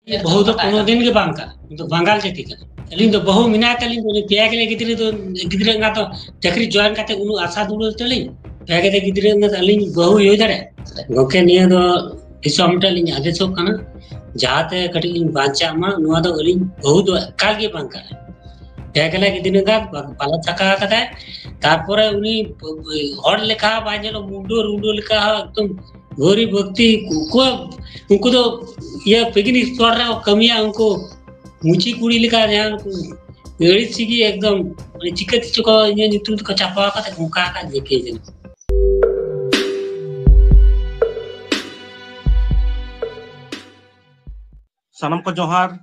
बहु तो कोनो दिन के बांका तो बंगाल जाति का अलिन तो बहु मिना तलिन तो पेया के गिद्रे तो गिद्रे का तो चक्री जॉइन काते उनु आशा दुल तलिन पेया के गिद्रे ना अलिन बहु यो दरे गोके निया दो दिसमटलिन आदेशो कना जाते कटिलिन बांचा मा नुआ दो अलिन बहु दो काल के बांका पेया के गिद्रे का पाला चका कता तारपरे उनी हड़ लेखा बाजेलो मुंडो लेखा एकदम गौरी भक्ति को उनको तो यह पिकनिक स्पॉट रहा कमिया उनको मुची कुड़ी लिखा जहाँ गड़ी सीगी एकदम चिकट चुका ये नितुल का चापा का तक मुका का देखे जन सनम को जोहार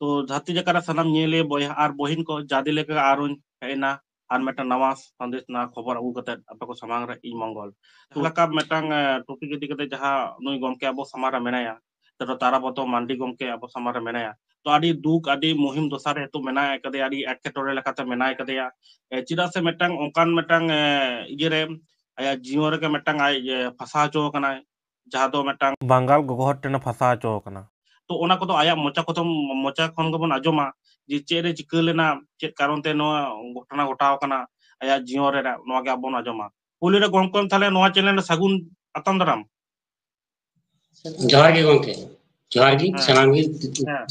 तो धरती जकरा सनम नेले बोया आर बोहिन को जादी लेके आरुन हैना आर मेटा नवा संदेश ना खबर अगु कते आपे को समांग रे इ मंगल तुलका मेटांग टॉपिक इदी कते जहां नुई गमके अब समारा मेनाया तो तारा बतो मांडी गमके अब समारा मेनाया तो आदि दुक आदि मुहिम दोसारे तो मेनाय कदे आदि एकेटोरे लकाते मेनाय कदेया चिदा से मेटांग ओकान मेटांग इजेरे आया जीवन रे मेटांग आय फसा चो कना जहां दो मेटांग बंगाल गोगोहट टेना फसा चो कना तो ओना को तो आया मोचा खन गबन आजमा जे चेरे चिकल लेना चेत कारण ते नो घटना घटाव कना आया जीवन रे नो के अबन आजमा पुली रे गमकम थाले नो चैनल सगुन अतम दराम जोहार के गोंके जोहार की सनामी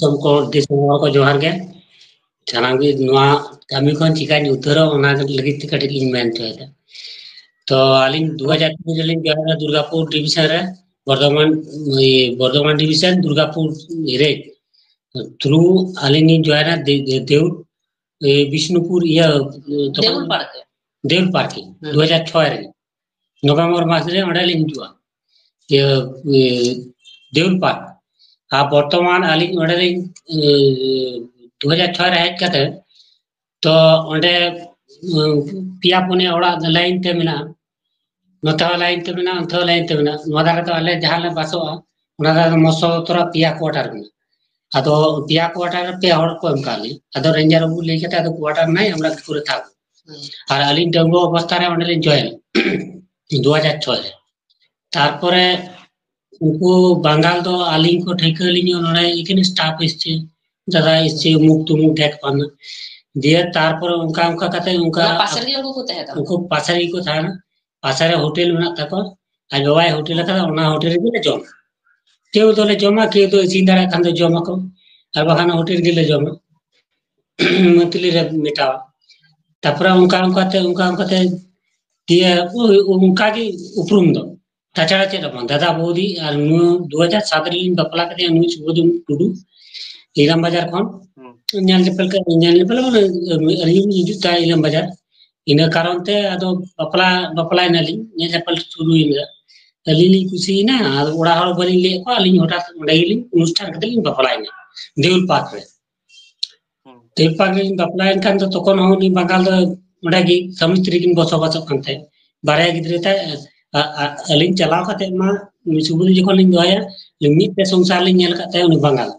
सबको दिसमोर को जोहार के सनामी नुआ कमी कोन चिका नि उतरो ओना लगी टिकट इन मेन तो आलिन 2003 जलिन जोहार दुर्गापुर डिवीजन रे बर्धमान डिवीजन दुर्गापुर रे थ्रू आलिनी जोहार देव विष्णुपुर या देउल पार्क 2006 रे नवंबर मास रे ओडलिन जुआ देउल पार्क आ वर्तमान आलिन ओडलिन 2006 रे हेज कते तो ओंडे पिया पुने ओड़ा लाइन ते मिना नोता लाइन ते मिना अंतो लाइन ते मिना नोदार तो आले जहां ले बासो ओना दा मसो तोरा पिया क्वार्टर मिना आदो पिया क्वार्टर पे हड़ को एमकाली आदो रेंजर बु ले केता आदो क्वार्टर नै हमरा पूरे था और आलिन डंगो अवस्था रे ओंडे लिन जॉइन 2006 रे तारपरे उनको बंगाल तो आलिन को ठेकलिन ओने इकिन स्टाफ इसचे दादा इसचे मुक्त मुठेक पान दिया तारपर उनका उनका कते उनका पासरी को तहे था उनको पासरी को था ना पासरे होटल में तको आज बाय होटल का ओना होटल रे जम केउ तो ले जमा के तो सिंदारा खान तो जमा को और बखाना होटल के ले जमा मतली रे मिटावा तापर उनका ते दिया उनका की उपरुम दो ताछाड़ा चे दादा बोदी और 2007 रे बपला के नु सुबोध टुडू इलाम बाजार कोन ᱧᱮᱞ ᱧᱮᱯᱮᱞ ᱟᱹᱞᱤᱧ ᱦᱤᱡᱩᱜ ᱛᱟᱭ ᱤᱞᱟᱢ ᱵᱟᱡᱟᱨ ᱤᱱᱟᱹ ᱠᱟᱨᱚᱱ ᱛᱮ ᱟᱫᱚ ᱵᱟᱯᱞᱟᱭᱱᱟᱞᱤᱧ ᱧᱮᱞ ᱧᱮᱯᱮᱞ ᱥᱩᱨᱩᱭᱱᱟ ᱟᱹᱞᱤᱧ ᱞᱤᱧ ᱠᱩᱥᱤᱭᱮᱱᱟ ᱟᱨ ᱚᱲᱟᱜ ᱦᱚᱲ ᱵᱟᱹᱞᱤᱧ ᱞᱟᱹᱭ ᱠᱚᱣᱟ ᱟᱹᱞᱤᱧ ᱦᱚᱴᱟᱛ ᱚᱸᱰᱮ ᱜᱮᱞᱤᱧ ᱚᱱᱩᱥᱴᱷᱟᱱ ᱠᱟᱛᱮ ᱞᱤᱧ ᱵᱟᱯᱞᱟᱭᱱᱟ ᱫᱮᱣᱩᱞ ᱯᱟᱨᱠ ᱨᱮ ᱫᱮᱣᱩᱞ ᱯᱟᱨᱠ ᱨᱮ ᱵᱟᱯᱞᱟᱭᱮᱱ ᱠᱷᱟᱱ ᱫᱚ ᱛᱚᱠᱷᱚᱱ ᱦᱚᱸ ᱩᱱᱤ ᱵᱟᱝᱜᱟᱞ ᱫᱚ ᱚᱸᱰᱮ ᱜᱮ ᱥᱟᱢᱤ ᱥᱛᱨᱤ ᱠᱤᱱ ᱵᱚᱥᱚᱵᱟᱥᱚᱜ ᱠᱟᱱ ᱛᱟᱦᱮᱸ ᱵᱟᱨᱭᱟ ᱜᱤᱫᱽᱨᱟᱹ ᱛᱟᱭ ᱟᱹᱞᱤᱧ ᱪᱟᱞᱟᱣ ᱠᱟᱛᱮ ᱢᱟ ᱥᱩᱵᱩᱫ ᱡᱚᱠᱷᱚᱱ ᱞᱤᱧ ᱫᱚᱦᱚᱭᱟ ᱢᱤᱫ ᱯᱮ ᱥᱚᱝᱥᱟᱨ ᱞᱤᱧ ᱧᱮᱞ ᱠᱟᱜ ᱛᱟᱭᱟ ᱩᱱᱤ ᱵᱟᱝᱜᱟᱞ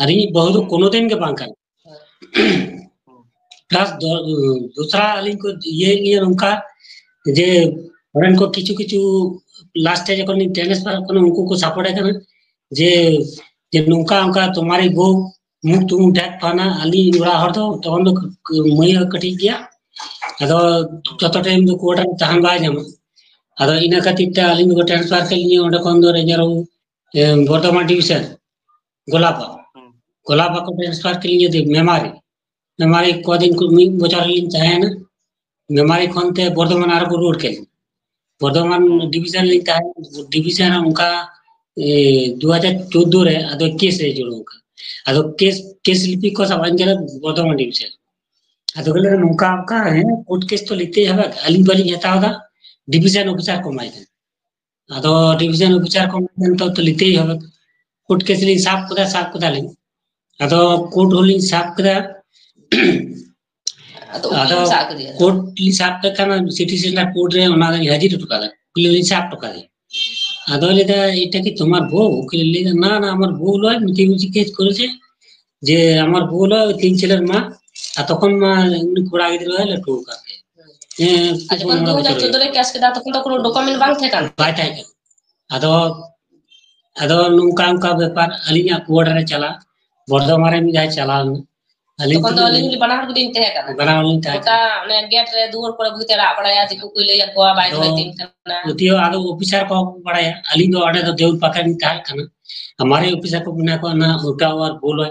ᱟᱨ ᱤᱧ ᱵᱟᱹᱦᱩ ᱫᱚ कोनो दिन के बांका प्लस दूसरा अलिंग को ये उनका जे फॉरेन को किचु लास्ट है जब ट्रांसफर करना उनको को सपोर्ट है करना जे नुका उनका तुम्हारी वो मुख तुम टैग पाना अली उड़ा हर तो मई कटी गया अदो जतो टाइम दो क्वार्टर तहन बा जमा अदो इना खातिर ते अलिंग को ट्रांसफर कर लिए ओंडे कोन दो रेंजर बर्धमान डिवीजन गोलाबा को ट्रांसफर कर लिए दे मेमारी को दिन को मी बचार लिन चाहे ना मेमारी खनते बर्धमान आर को रोड के बर्धमान डिवीजन लिन चाहे डिवीजन उनका 2014 रे अदो केस रे जोड़ उनका अदो केस लिपि को सब अंजल बर्धमान डिवीजन अदो गले उनका का है कोर्ट केस तो लेते है अली बली हता होगा डिवीजन ऑफिसर को माइक अदो डिवीजन ऑफिसर को तो लेते ही होगा कोर्ट केस लिन साफ कुदा लिन अदो कोर्ट होलिंग साफ कदा अदो कोर्ट ली साफ कना सिटी सेंटर कोर्ट रे ओना हाजिर टुकादा कुली साफ टुकादे अदो लेदा एटा कि तुम्हार बो कुली ना हमर बो लय मिति मिति केस करेছে जे हमर बो लय तीन ছেলের মা आ তখন মা উনি কোড়া গিদ্র হয় লটু কাকে আচ্ছা কোন 2014 রে কেস কেদা তখন তো কোনো ডকুমেন্ট বাং থাকে না বাই থাকে अदो नुका उनका व्यापार अलिया कोर्ट रे चला बर्धमान में जाए चला तखन तो अलिंग बनाहर गुदिन तहे kana बनावलिन तहे ओटा ने गेट रे दुवर पर बुते रा बड़ाया दिकु कोई ले को बाय होय दिन kana उतियो आदो ऑफिसर को बड़ाया अलिंग दो आडे दो देउल पाका नि तहे kana हमारे ऑफिसर को बिना को ना उल्टा और बोल है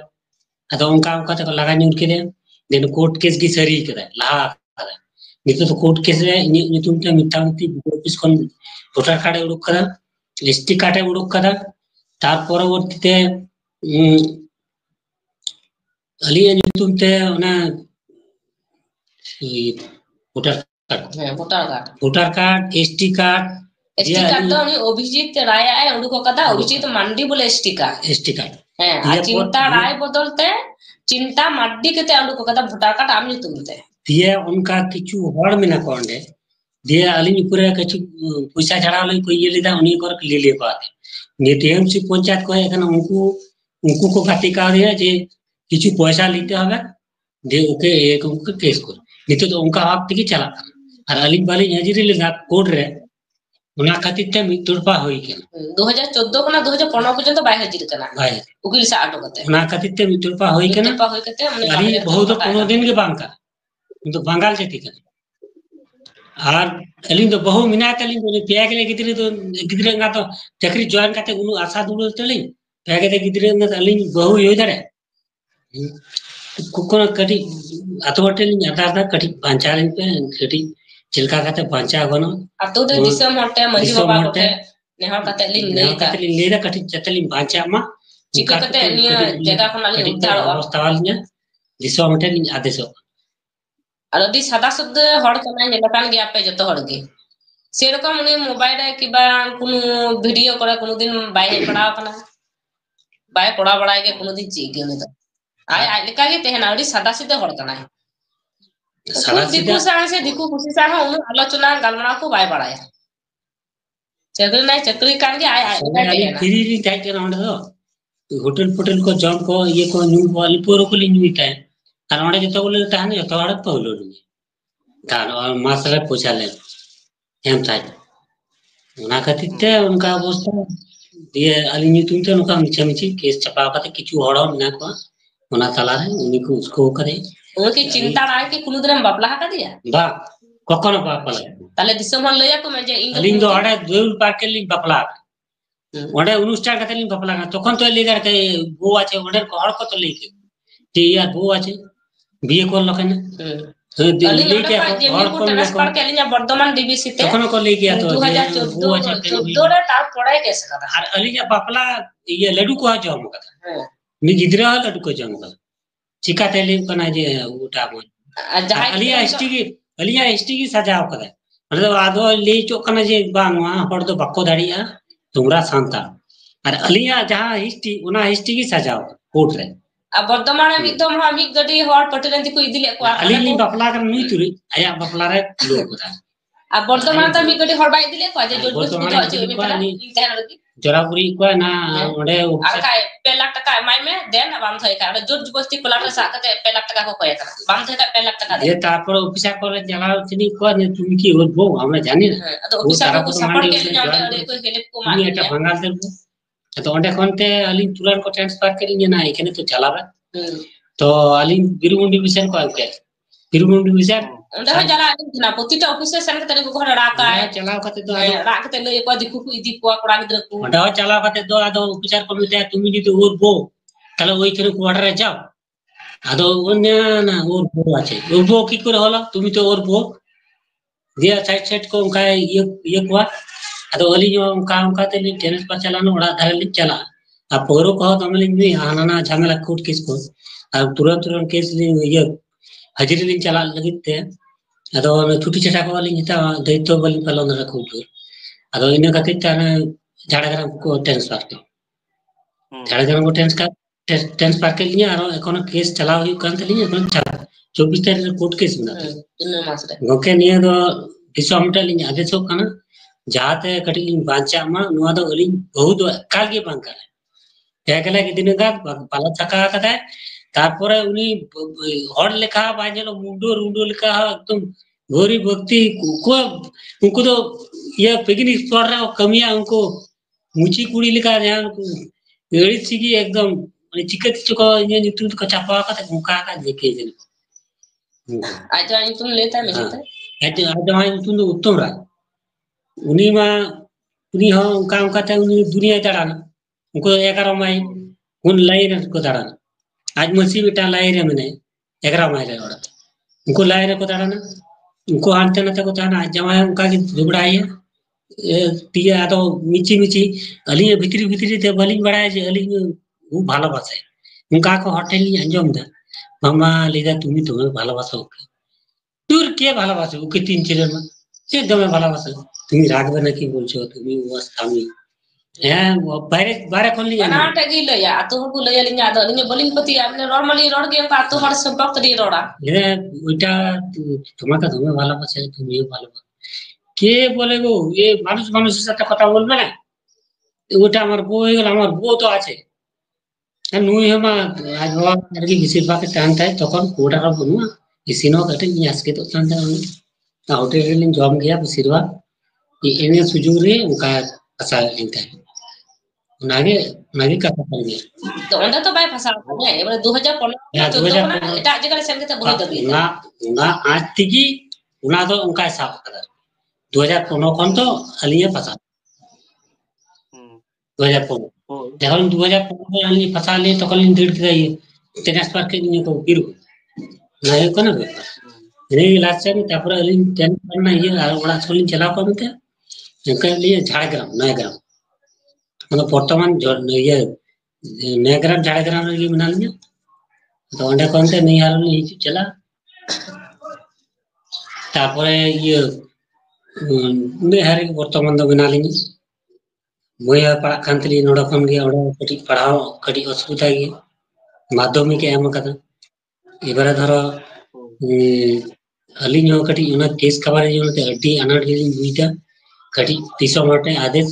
अतो उनका उनका तो लगा न्यूट के दिन कोर्ट केस की सरी करे लहा करे नितो तो कोर्ट केस रे नितुम ते मिटांती ऑफिस कोन वोटर कार्ड उडुक करा एसटी कार्ड उडुक करा तार परवर्तीते अलिया नितुम ते ओना वोटर कार्ड एसटी कार्ड तो उनी अभिजीत राय आए उडुक कदा अभिजीत मंडी बोले एसटी कार्ड है चिंता राय बदलते चिंता मड्डी केते उडुक कदा वोटर कार्ड आम नितुम ते दिए उनका किछु हड़ मेना को अंडे दिए अलिन पूरे किछु पैसा छाड़ा लई कोई ये लेदा उनी कर ले ले पाते ने टीएमसी पंचायत को एखन उनको को काटी का दिया जे किछु पैसा लेते हवे दे ओके एक उनको केस कर नितो तो उनका हक तकी चला और अलिन वाली हजिरी लेदा कोर्ट रे उना खातिर ते मितुरपा होई के 2014 कना 2015 पर्यंत बाय हजिरी कना भाई उकिल से आटो कते उना खातिर ते मितुरपा होई के ना अली बहुत 15 दिन के बांका तो बंगाल से ठीक है और अलिंग तो बहु मिनात अलिंग तो पेया के गिदरे ना तो चक्री जॉइन करते उनु आशा दुल चली पेया के गिदरे ना अलिंग बहु यो दरे कुको कटी अतोटे लिंग आता कटी पंचालिंग पे कटी चिलका करते पंचा गनो अतो दे दिसम हटे मंजी बाबा कोटे नेहा करते लिंग ले दा कटी चतलिंग पंचा मा चिका करते निया जगह कोना लिंग उतार अवस्था वालिया दिसम हटे लिंग आदेशो अदी सादा शुद्ध हड़ कना नेलकान गया पे जतो हड़ गे सेरकम उनी मोबाइल रे किबा कुनु वीडियो करे कुनु दिन बाय पड़ाव कना बाय पड़ा बड़ाय के कुनु दिन ची गे उनी तो आय आय लेका गे तेहना अदी सादा सीधे हड़ कना सादा सीधे से दिकु खुशी सा है उनु आलोचना गलमना को बाय बड़ाय चक्री कान गे आय आय फ्री री जाय के राउंड दो होटल को जॉब को ये को न्यू वाली पूरा को लिमिट है और जो बोले ताने जो हड़ पहलो तान और मासरे पूछा ले हम था उना खातिर उनका अवस्था दिए अलिनी तुमते उनका मिछमिछि केस छपा करते किछु हड़ ना को उना तला रे उनी को उसको करे उनकी चिंता राय के कुनु दिन बापला का दिया बा कोकोन बापला ताले दिसम लया को मैं जे अलिंग दो आडे दुल पार्क के लिंग बापला ओडे अनुष्ठान करते लिंग बापला तखन तो लेगर के गो आछे ओडे को हड़ को तो लेके ते या गो आछे बीए को लखन दिल्ली के और को ट्रांसफर के लिया वर्धमान डीबीसी ते तखन को ले गया तो 2014 रे तार पढ़ाई कैसे करा और अलिया बापला ये लड्डू को जम कदा मी गिदरा लड्डू को जम कदा चिका तेली कना जे उटा को अलिया एसटी की सजाव कदा मतलब आदो ले चो कना जे बांगवा हड़ दो बक्को दाड़िया तुमरा शांता और अलिया जहां हिस्ट्री उना हिस्ट्री की सजाव कोर्ट रे अब वर्धमान में एकदम हम एक गडी हड़ पटलेन को इदिले को अलिनी बपला कर नुई तुरी आया बपला रे लोग बता अब वर्धमान त मी गडी हड़ बाई दिले को जे जोड़ जो अछि में जरापुरी को ना ओडे आका 2 लाख टका माई में देन अब हम थई का जोड़ बस्ती प्लाट साकते 2 लाख टका को कोया था बाम थई 2 लाख टका दे ये तापर ऑफिसर करे जला चिनी को ने तुम की और बो हमरा जानी ना तो ऑफिसर को सपोर्ट के लिए कोई हेल्प को मांगे এটা বাঙাল দেব तो ओंडे कोनते अलिन तुरंत को ट्रांसफर करी ना एखने तो चलाबे तो अलिन बिरुमुंडी विषय को आके बिरुमुंडी विषय ओंडे जला ना प्रतिटा ऑफिसर सन के तने को घर राका है चलाव कते तो राखते ले को दिकु को इदी को कोड़ा गिद्र को ओंडे चलाव कते दो आदो ऑफिसर को मिटे तुम जी तो और बो तले ओई करे को ऑर्डर जाओ आदो ओन्या ना और बो আছে और बो की करे होला तुम तो और बो दिया साइड साइड को उनका ये को अदो अली जो उनका ते टेनिस पर चलानो ओड़ा धारे लिख चला अब पोरो को तमलिंग में आना झमेला कोर्ट केस को अब तुरंत केस ये हाजिरी लिंग चला लगिते अदो छुट्टी छटा को लिंग ता दैतो बलिंग पलोन रखो तो अदो इन खातिर ताने झाड़ग्राम को ट्रांसफर के झाड़ग्राम को ट्रांसफर के लिए और एकोन केस चला हुई कान तली एकोन चला 24 तारीख कोर्ट केस बना इन मास रे गोके निये दो दिसोमटा लिंग आदेशो कना जाते कटिलिंग बांचा मा नुआ दो अलिंग बहुत काल के बांका एकला के दिन का पाला चका कदा तारपरे उनी हड़ लेखा बाजेलो मुंडो लेखा एकदम गोरी भक्ति को उनको तो ये पिकनिक स्पॉट रे कमिया उनको मुची कुड़ी लेखा ध्यान एड़ी सीगी एकदम चिकत चको ये नितु को चापा का मुका का देखे जन aja itu leta mesita ada itu उत्तम रा उनी मा उनी हो काम करते उनी दुनिया चढ़ाना उनको 11 माइल उन लाइन को चढ़ाना आज मसी बेटा लाइन में नहीं 11 माइल है और उनको लाइन को चढ़ाना उनको आंटे ना को चढ़ाना आज जमाया उनका की झगड़ा है टिया तो मिची मिची अली भितरी भितरी ते बलिंग बड़ा है अली वो ভালো বাসে उनका को होटल नहीं अंजम दा मामा लेदा तुम्ही तुम्हें ভালো বাসো তোর কে ভালোবাসে ওকে 3 में সে দমে ভালোবাসে তুমি রাখবে নাকি বলছো তুমি ও স্বামী হ্যাঁ বাইরে বাইরে করলি karena ada gila ya atau aku laya linya ada linya boling peti apne normally rod game ka atau har sebab tadi roda হ্যাঁ ওইটা তোমাকে তুমি ভালোবাসে তুমিও ভালোবাসো কে বলে গো এ মানুষ মানুষের সাথে কথা বলবে না ওটা আমার বউ হয়ে গেল আমার বউ তো আছে নুই হমা আজ বাবা আর কি বেশিরভাগ টান তাই তখন কোটার বনুয়া ইসিনো কাটে নিয়ে আজকে তো টান তাই তা হোটেল রিলিং জম গিয়া বেশিরভাগ ini sujuri uka asal intai nage kata kali to onda to bai pasal ya ebar 2015 ya 2015 eta jaga sen kita boleh tapi una आज tigi una तो उनका हिसाब करा 2015 kon to aliya pasal 2015 देखो 2015 ali pasal le to kalin dir kita ये transfer के लिए को बिरु नहीं को ना ini लास्ट तापर अलि टेन करना ये ओड़ा सोलिन चला को मते इनके लिए झाड़ग्राम नयाग्राम मतलब वर्तमान ये नयाग्राम झाड़ग्राम रे बना लिया तो अंडे कोनते नहीं यार नहीं चला तापर ये ने हर वर्तमान दो बना लिया मैं पढ़ा कांतली नोडा कोन गया ओड़ा कटी पढ़ाओ कटी असुविधा गई माध्यमिक एम कदा इबारे धरो अलिन हो कटी उना केस कबारे जोते अड्डी अनाट गिलिन बुइता कटी तीसो माटे आदेश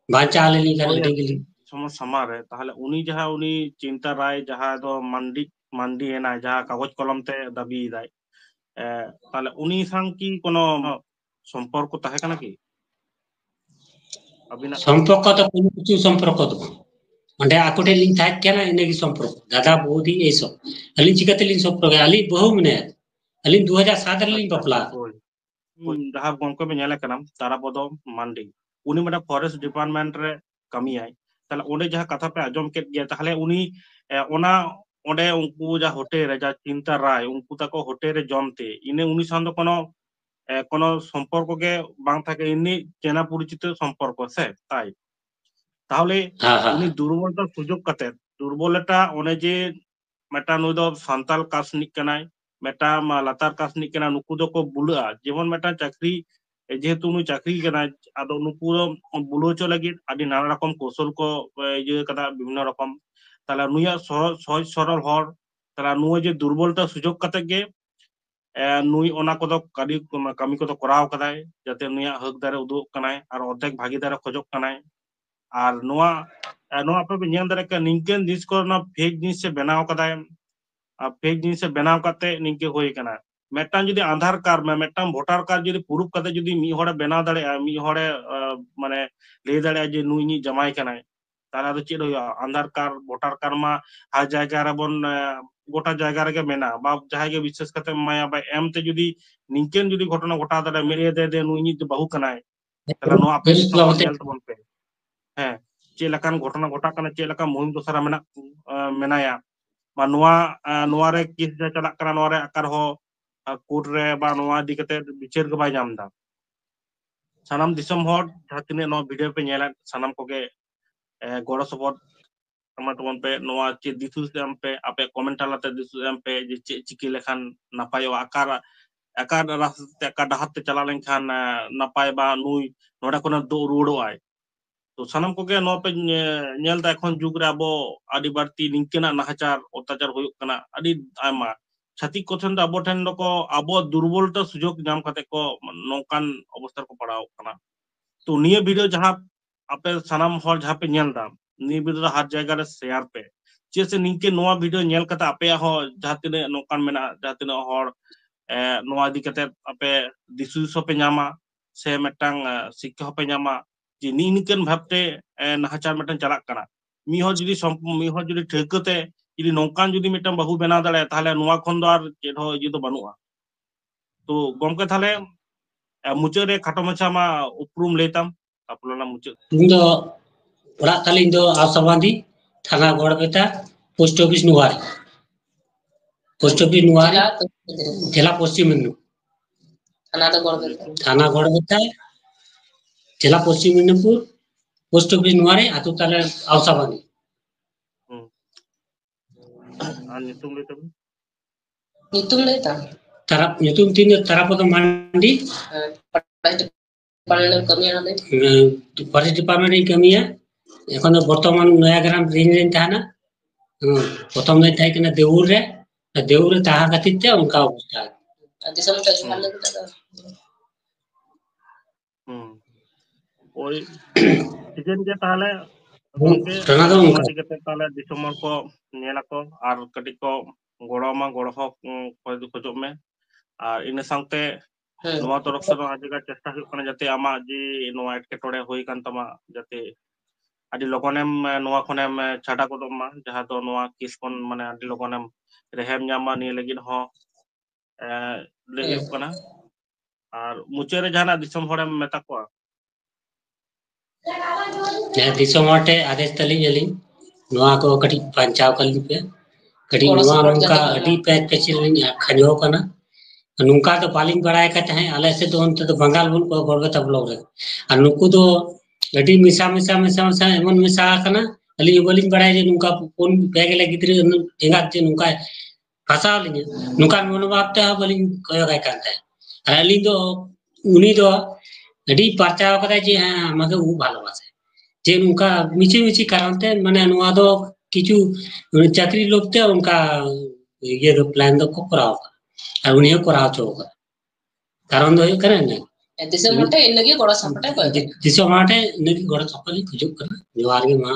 बांचा लेनी कर अड्डी गिलिन समस्या मारे ताहले उनी जहां उनी चिंता राय जहां दो मंडी मंडी है ना जहां कागज कलम ते दाबी दाय ताहले उनी संग की कोनो संपर्क ताहे कना की अबिना संपर्क तो कोनो कुछ संपर्क तो अंडे आकोटे लिंक था केना इने की संपर्क दादा बहुत ही ऐसो अली चिकते लिंक संपर्क अली बहु मने अली 2007 रे लिंक बपला जहां गंको में नेले कना तारा पदो मंडी उनी मटा फॉरेस्ट डिपार्टमेंट रे कमी आय ताले ओंडे जहां कथा पे आजम के गया ताहले उनी ओना ओंडे उनको जा होटे रे जा चिंता राय उनको ताको होटे रे जमते इने उनी सान्दो कोनो সম্পর্ক কে বাং থাকে ইনি চেনা পরিচিত সম্পর্ক সে তাই তাহলে উনি দুর্বলতা সুযোগ কাতে দুর্বলতা ওনে যে মেটা নুই দো সান্তাল কাসনিক কানাই মেটা লাতার কাসনিক কানা নুকু দো को बुलआ जेमन मेटा चाकरी जेहेतु नु चाकरी कना आदो नुकु बुलो च लगी आदि नाना रकम कौशल को ये कदा विभिन्न रकम ताला नुया सहज सरल हर ताला नुय जे दुर्बलता सुजोग कते गे नुई ओना को दो कमी को तो कराव कदाय जाते नुया हक दारे उदुग कनाय और अर्थक भागीदार खोजक कनाय और नुआ नुआ पे ᱧᱮᱞ दारे का निंकेन दिस को ना फेक जिनिस से बनाव कदाय फेक जिनिस से बनाव कते निंके होय कना मेटान जदी आधार कार्ड में मेटान वोटर कार्ड जदी प्रूफ कते जदी मी होड़े बनाव दाड़े मी होड़े माने ले दाड़े जे नुई नि जमाई कनाय तारा दो चेद होया आधार कार्ड वोटर कार्ड मा हर जायगा रे बन गोटा जायगा रे मेना बा जहां के विशेष करते माया बा एम ते जदी निंकेन जदी घटना घटा दाड़े मेरे दे नुई नि बहु कनाय तला नो आपे नेल तबन पे हैं चे लकान घटना घटा कना चे लका मुहिम दोसरा मेना मेनाया मा नोआ रे किस जे चला कना नोआ रे आकार हो कोर्ट रे बा नोआ दिकते विचार के बाय जामदा सानाम दिसम हर जहातिने नो वीडियो पे नेला सानाम कोगे गड़ो सपोर्ट टमाटो पे नोआ चे दिसुस एम पे आपे कमेंट आलाते दिसुस एम पे जे चे चिकी लेखान नापायो आकार आकार रास्ते आकार डहाते चला लेखान नापाय बा नुई नोडा कोना दो रुड़ो आय तो सानाम कोगे नो पे नेल दा एखन जुग रे अबो आदि बारती निंकेना नाहाचार अत्याचार होय कना आदि आमा छाती कोथन दा अबो ठेन को अबो दुर्बलता सुजोग नाम कते को नोकान अवस्था को पड़ाव कना तो निये वीडियो जहां आपे सानाम हर जहां पे नेल दा निये वीडियो हर जगह रे शेयर पे जैसे निंके नोआ वीडियो नेल कता आपे हो जहां तिने नोकान मेना जहां तिने हर नोआ दि कते आपे दिसुस पे नामा से मेटांग शिक्षा पे नामा जे निकन भाबते नाहाचार मटन चला कना मी हो जुदी ठेकते जुदी नौकान जुदी मिटन बहु बना दाड़े ताहले नुआ खन दो आर चेद हो इजी दो बनुआ तो गमके थाले मुचाद रे खाटो मछा मा उपरूम लेताम अपलोना मुचाद ᱤᱧ ᱫᱚ ᱚᱲᱟᱜ ᱛᱟᱹᱞᱤᱧ ᱫᱚ ᱟᱣᱥᱟᱵᱟᱸᱫᱤ ᱛᱷᱟᱱᱟ ᱜᱚᱲᱵᱮᱛᱟ ᱯᱳᱥᱴ ᱚᱯᱷᱤᱥ ᱱᱩᱣᱟᱨ पोस्ट ऑफिस नुआरी जिला पश्चिम मेदिनीपुर थाना गड़बेता जिला पश्चिम मेदिनीपुर पोस्ट ऑफिस नुआरी आतु ताले आउसाबादी nyutum tin Tarapoto Mandi Forest Department in Kamia এখন বর্তমান নয়াগ্রাম রেঞ্জ থানা প্রথম দিন থাকে না দেউরে দেউরে তাহা খাতিরতে উনকা অবস্থা ওই সিজন কে তাহলে গমকে টানা দিকে তাহলে ডিসেম্বর को নেলাকো আর কটি को গড়মা গড় হক খোঁজো মে আর ইনে সাংতে নোয়া তরফ সে আজকে চেষ্টা হুই কানা যাতে আমা জি নোয়া এটকেটড়ে হই কান তামা যাতে আদি লগনেম নোয়া খনেম ছাটা কদমা যাহা তো নোয়া কিসকন মানে আদি লগনেম রেহেম জামা নিয়ে লাগিন হ লেহি কানা আর মুচেরে জানা দিসম হড়েম মেতা কোয়া दिसो माटे आदेश तली जली नोआ को कटी पंचाव कली पे कटी नोआ नोका अडी पैच पेचिल खजो कना नुका तो पालिंग बड़ाय का चाहे आले से तो उनते तो बंगाल बुन को गड़बेता ब्लॉक रे आ नुकु तो अडी मिसा एमन मिसा कना अली बोलिंग बड़ाय जे नुका फोन बेगले गिद्रे एंगा जे नुका भाषा लिने नुका मनोभावते बोलिंग कयो गाय कांते अली तो उनी तो अडी परचाव कदा जे हां मगे उ भालोबासे जे उनका मिची मिची कारणते माने नुआ दो किछु चाकरी लोगते उनका ये दो प्लान दो को कराओ और उन्हें कराओ चोका कारण दो करे ने दिसो माटे इनगी गोड़ा सपटे को दिसो माटे इनगी गोड़ा सपली खुजुक करना जवार के मा